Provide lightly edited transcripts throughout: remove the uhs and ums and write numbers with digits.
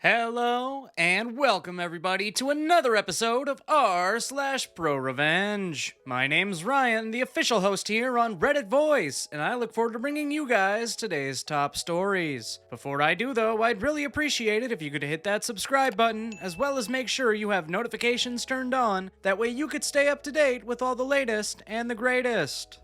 Hello and welcome everybody to another episode of r/ProRevenge. My name's Ryan, the official host here on Reddit Voice, and I look forward to bringing you guys today's top stories. Before I do though, I'd really appreciate it if you could hit that subscribe button, as well as make sure you have notifications turned on, that way you could stay up to date with all the latest and the greatest.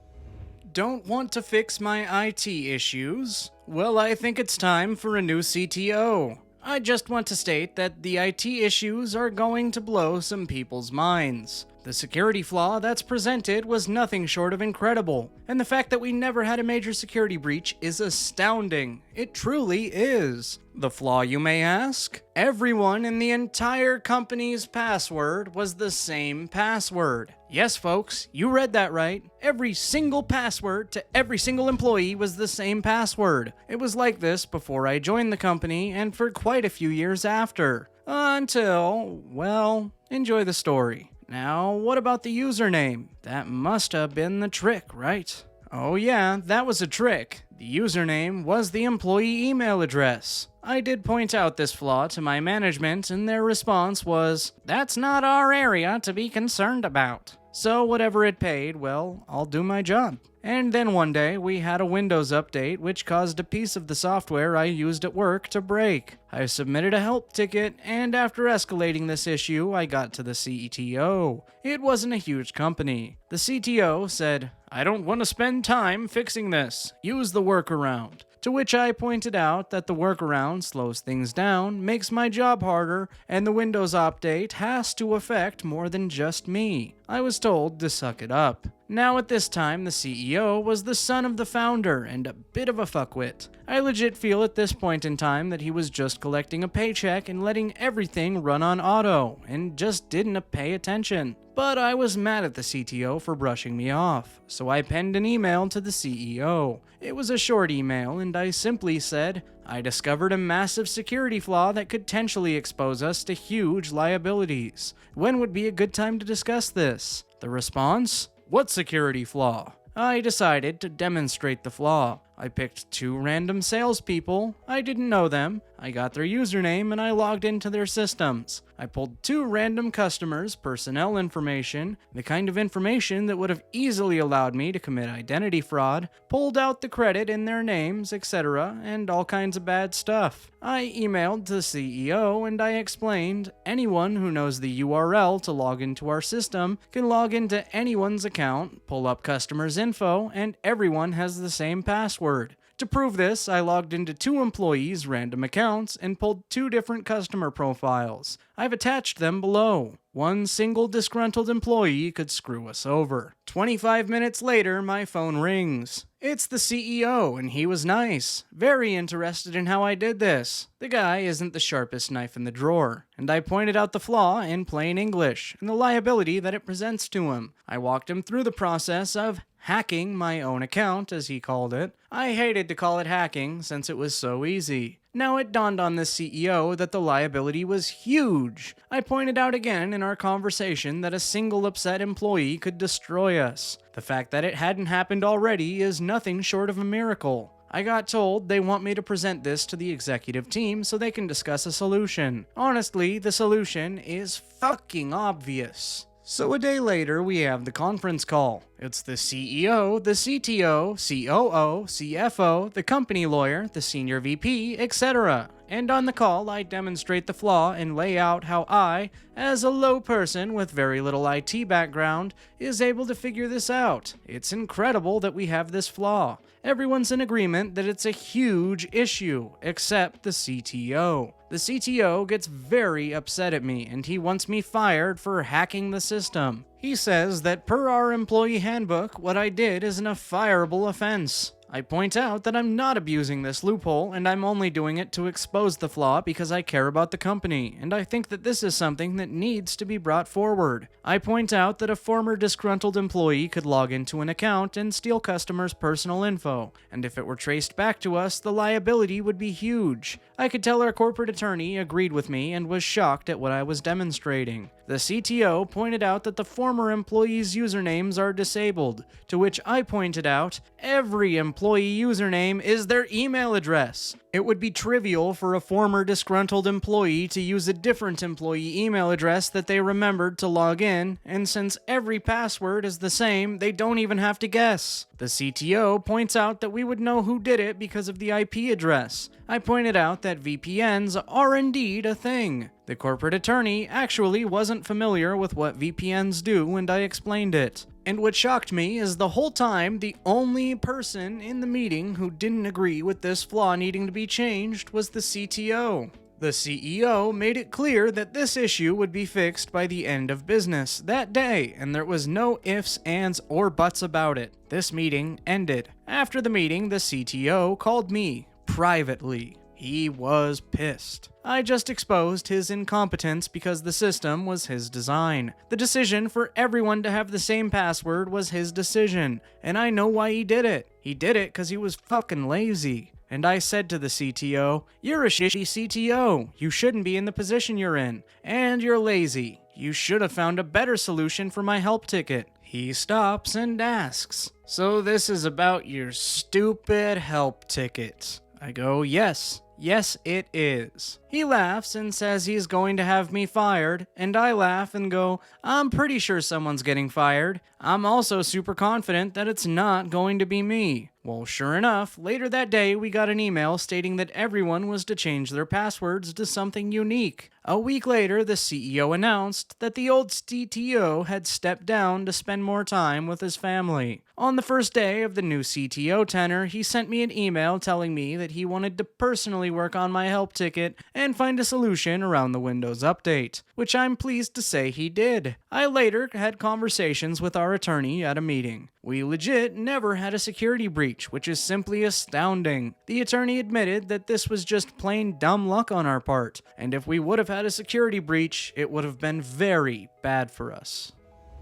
Don't want to fix my IT issues? Well, I think it's time for a new CTO. I just want to state that the IT issues are going to blow some people's minds. The security flaw that's presented was nothing short of incredible, and the fact that we never had a major security breach is astounding. It truly is. The flaw, you may ask? Everyone in the entire company's password was the same password. Yes, folks, you read that right. Every single password to every single employee was the same password. It was like this before I joined the company and for quite a few years after. Until, well, enjoy the story. Now, what about the username? That must have been the trick, right? Oh yeah, that was a trick. The username was the employee email address. I did point out this flaw to my management, and their response was, "That's not our area to be concerned about." So whatever it paid, well, I'll do my job. And then one day, we had a Windows update which caused a piece of the software I used at work to break. I submitted a help ticket, and after escalating this issue, I got to the CTO. It wasn't a huge company. The CTO said, "I don't want to spend time fixing this. Use the workaround." To which I pointed out that the workaround slows things down, makes my job harder, and the Windows update has to affect more than just me. I was told to suck it up. Now at this time, the CEO was the son of the founder and a bit of a fuckwit. I legit feel at this point in time that he was just collecting a paycheck and letting everything run on auto, and just didn't pay attention. But I was mad at the CTO for brushing me off, so I penned an email to the CEO. It was a short email, and I simply said, "I discovered a massive security flaw that could potentially expose us to huge liabilities. When would be a good time to discuss this?" The response? "What security flaw?" I decided to demonstrate the flaw. I picked two random salespeople. I didn't know them. I got their username and I logged into their systems. I pulled two random customers' personnel information, the kind of information that would have easily allowed me to commit identity fraud, pulled out the credit in their names, etc., and all kinds of bad stuff. I emailed the CEO and I explained, anyone who knows the URL to log into our system can log into anyone's account, pull up customers' info, and everyone has the same password. To prove this, I logged into two employees' random accounts and pulled two different customer profiles. I've attached them below. One single disgruntled employee could screw us over. 25 minutes later, my phone rings. It's the CEO, and he was nice. Very interested in how I did this. The guy isn't the sharpest knife in the drawer, and I pointed out the flaw in plain English and the liability that it presents to him. I walked him through the process of hacking my own account, as he called it. I hated to call it hacking since it was so easy. Now it dawned on the CEO that the liability was huge. I pointed out again in our conversation that a single upset employee could destroy us. The fact that it hadn't happened already is nothing short of a miracle. I got told they want me to present this to the executive team so they can discuss a solution. Honestly, the solution is fucking obvious. So a day later, we have the conference call. It's the CEO, the CTO, COO, CFO, the company lawyer, the senior VP, etc. And on the call, I demonstrate the flaw and lay out how I, as a low person with very little IT background, is able to figure this out. It's incredible that we have this flaw. Everyone's in agreement that it's a huge issue, except the CTO. The CTO gets very upset at me and he wants me fired for hacking the system. He says that per our employee handbook, what I did isn't a fireable offense. I point out that I'm not abusing this loophole and I'm only doing it to expose the flaw because I care about the company, and I think that this is something that needs to be brought forward. I point out that a former disgruntled employee could log into an account and steal customers' personal info, and if it were traced back to us, the liability would be huge. I could tell our corporate attorney agreed with me and was shocked at what I was demonstrating. The CTO pointed out that the former employees' usernames are disabled, to which I pointed out every employee employee username is their email address. It would be trivial for a former disgruntled employee to use a different employee email address that they remembered to log in, and since every password is the same, they don't even have to guess. The CTO points out that we would know who did it because of the IP address. I pointed out that VPNs are indeed a thing. The corporate attorney actually wasn't familiar with what VPNs do, and I explained it. And what shocked me is the whole time, the only person in the meeting who didn't agree with this flaw needing to be changed was the CTO. The CEO made it clear that this issue would be fixed by the end of business that day, and there was no ifs, ands, or buts about it. This meeting ended. After the meeting, the CTO called me privately. He was pissed. I just exposed his incompetence because the system was his design. The decision for everyone to have the same password was his decision, and I know why he did it. He did it because he was fucking lazy. And I said to the CTO, "You're a shitty CTO. You shouldn't be in the position you're in. And you're lazy. You should have found a better solution for my help ticket." He stops and asks, "So this is about your stupid help ticket?" I go, "Yes. Yes, it is." He laughs and says he's going to have me fired, and I laugh and go, "I'm pretty sure someone's getting fired. I'm also super confident that it's not going to be me." Well, sure enough, later that day we got an email stating that everyone was to change their passwords to something unique. A week later, the CEO announced that the old CTO had stepped down to spend more time with his family. On the first day of the new CTO tenure, he sent me an email telling me that he wanted to personally work on my help ticket and find a solution around the Windows update, which I'm pleased to say he did. I later had conversations with our attorney at a meeting. We legit never had a security breach, which is simply astounding. The attorney admitted that this was just plain dumb luck on our part, and if we would have had a security breach, it would have been very bad for us.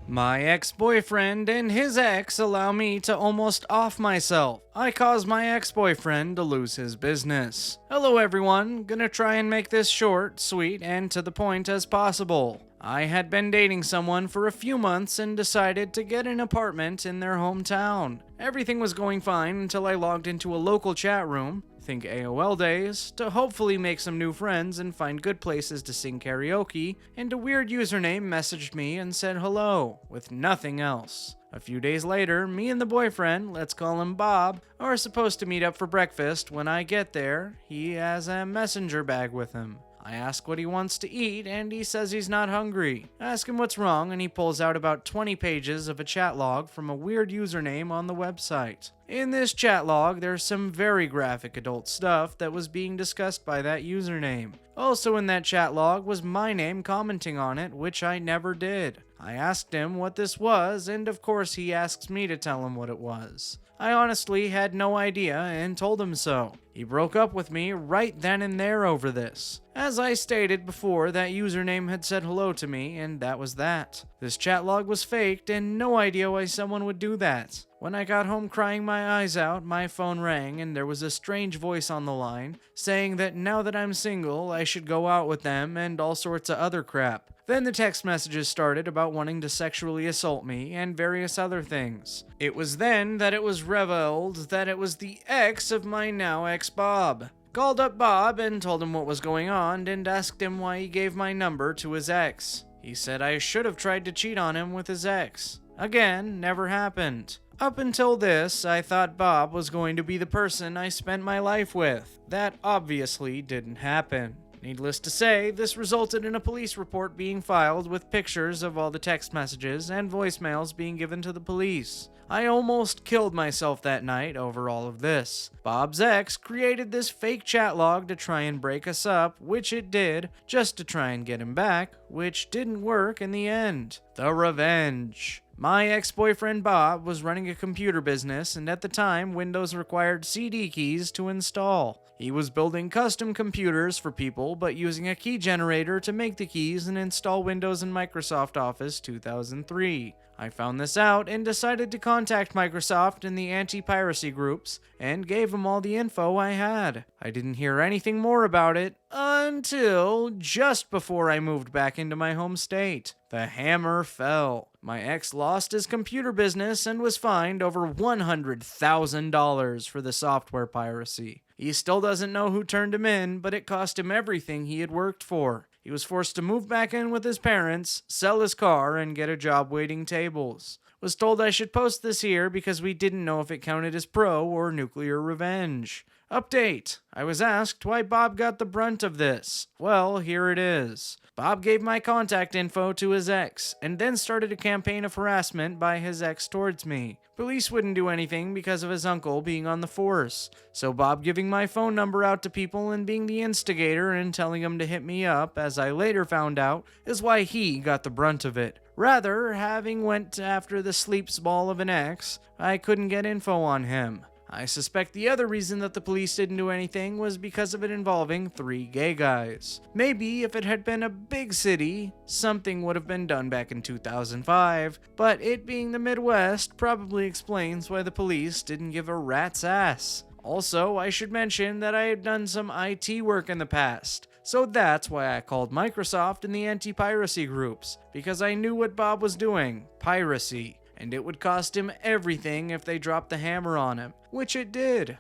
My ex-boyfriend and his ex allow me to almost off myself. I caused my ex-boyfriend to lose his business. Hello everyone, gonna try and make this short, sweet, and to the point as possible. I had been dating someone for a few months and decided to get an apartment in their hometown. Everything was going fine until I logged into a local chat room, think AOL days, to hopefully make some new friends and find good places to sing karaoke, and a weird username messaged me and said hello, with nothing else. A few days later, me and the boyfriend, let's call him Bob, are supposed to meet up for breakfast. When I get there, he has a messenger bag with him. I ask what he wants to eat, and he says he's not hungry. I ask him what's wrong, and he pulls out about 20 pages of a chat log from a weird username on the website. In this chat log, there's some very graphic adult stuff that was being discussed by that username. Also in that chat log was my name commenting on it, which I never did. I asked him what this was, and of course he asks me to tell him what it was. I honestly had no idea and told him so. He broke up with me right then and there over this. As I stated before, that username had said hello to me, and that was that. This chat log was faked, and no idea why someone would do that. When I got home crying my eyes out, my phone rang, and there was a strange voice on the line saying that now that I'm single, I should go out with them and all sorts of other crap. Then the text messages started about wanting to sexually assault me and various other things. It was then that it was revealed that it was the ex of my now ex Bob. Called up Bob and told him what was going on and asked him why he gave my number to his ex. He said I should have tried to cheat on him with his ex. Again, never happened. Up until this, I thought Bob was going to be the person I spent my life with. That obviously didn't happen. Needless to say, this resulted in a police report being filed with pictures of all the text messages and voicemails being given to the police. I almost killed myself that night over all of this. Bob's ex created this fake chat log to try and break us up, which it did, just to try and get him back, which didn't work in the end. The revenge. My ex-boyfriend Bob was running a computer business, and at the time, Windows required CD keys to install. He was building custom computers for people, but using a key generator to make the keys and install Windows and Microsoft Office 2003. I found this out and decided to contact Microsoft in the anti-piracy groups and gave them all the info I had. I didn't hear anything more about it until just before I moved back into my home state. The hammer fell. My ex lost his computer business and was fined over $100,000 for the software piracy. He still doesn't know who turned him in, but it cost him everything he had worked for. He was forced to move back in with his parents, sell his car, and get a job waiting tables. Was told I should post this here because we didn't know if it counted as pro or nuclear revenge. Update. I was asked why Bob got the brunt of this. Well, here it is. Bob gave my contact info to his ex, and then started a campaign of harassment by his ex towards me. Police wouldn't do anything because of his uncle being on the force, so Bob giving my phone number out to people and being the instigator and telling them to hit me up, as I later found out, is why he got the brunt of it. Rather, having went after the sleeps ball of an ex, I couldn't get info on him. I suspect the other reason that the police didn't do anything was because of it involving 3 gay guys. Maybe if it had been a big city, something would have been done back in 2005, but it being the Midwest probably explains why the police didn't give a rat's ass. Also, I should mention that I had done some IT work in the past, so that's why I called Microsoft in the anti-piracy groups, because I knew what Bob was doing, piracy. And it would cost him everything if they dropped the hammer on him, which it did.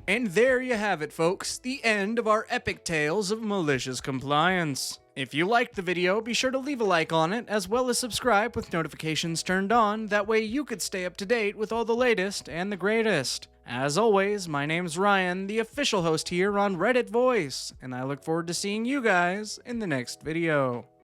And there you have it, folks, the end of our epic tales of malicious compliance. If you liked the video, be sure to leave a like on it, as well as subscribe with notifications turned on, that way you could stay up to date with all the latest and the greatest. As always, my name's Ryan, the official host here on Reddit Voice, and I look forward to seeing you guys in the next video.